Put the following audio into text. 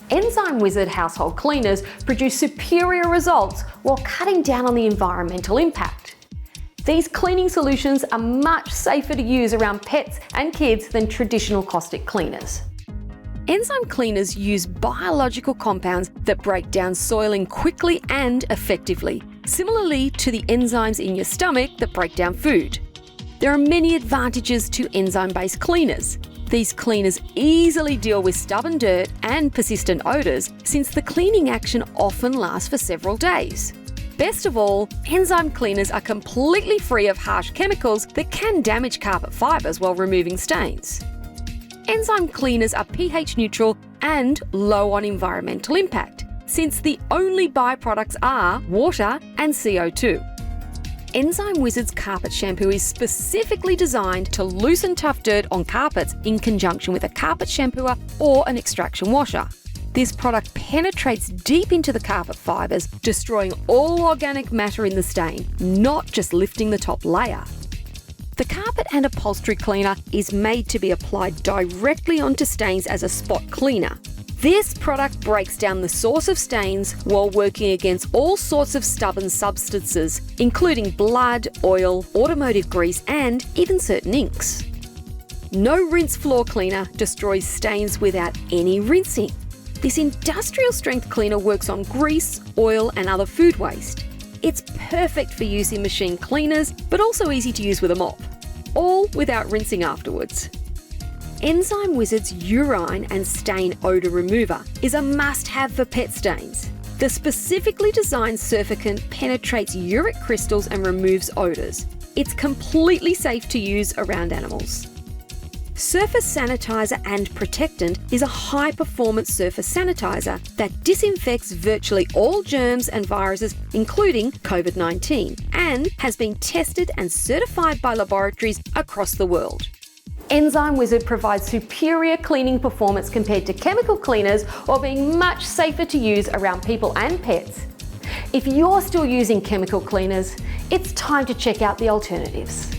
Enzyme Wizard household cleaners produce superior results while cutting down on the environmental impact. These cleaning solutions are much safer to use around pets and kids than traditional caustic cleaners. Enzyme cleaners use biological compounds that break down soiling quickly and effectively, similarly to the enzymes in your stomach that break down food. There are many advantages to enzyme-based cleaners. These cleaners easily deal with stubborn dirt and persistent odours, since the cleaning action often lasts for several days. Best of all, enzyme cleaners are completely free of harsh chemicals that can damage carpet fibres while removing stains. Enzyme cleaners are pH neutral and low on environmental impact, since the only byproducts are water and CO2. Enzyme Wizard's carpet shampoo is specifically designed to loosen tough dirt on carpets in conjunction with a carpet shampooer or an extraction washer. This product penetrates deep into the carpet fibres, destroying all organic matter in the stain, not just lifting the top layer. The carpet and upholstery cleaner is made to be applied directly onto stains as a spot cleaner. This product breaks down the source of stains while working against all sorts of stubborn substances, including blood, oil, automotive grease, and even certain inks. No rinse floor cleaner destroys stains without any rinsing. This industrial strength cleaner works on grease, oil, and other food waste. It's perfect for use in machine cleaners, but also easy to use with a mop, all without rinsing afterwards. Enzyme Wizard's urine and stain odour remover is a must-have for pet stains. The specifically designed surfactant penetrates uric crystals and removes odours. It's completely safe to use around animals. Surface Sanitizer and Protectant is a high-performance surface sanitizer that disinfects virtually all germs and viruses, including COVID-19, and has been tested and certified by laboratories across the world. Enzyme Wizard provides superior cleaning performance compared to chemical cleaners, while being much safer to use around people and pets. If you're still using chemical cleaners, it's time to check out the alternatives.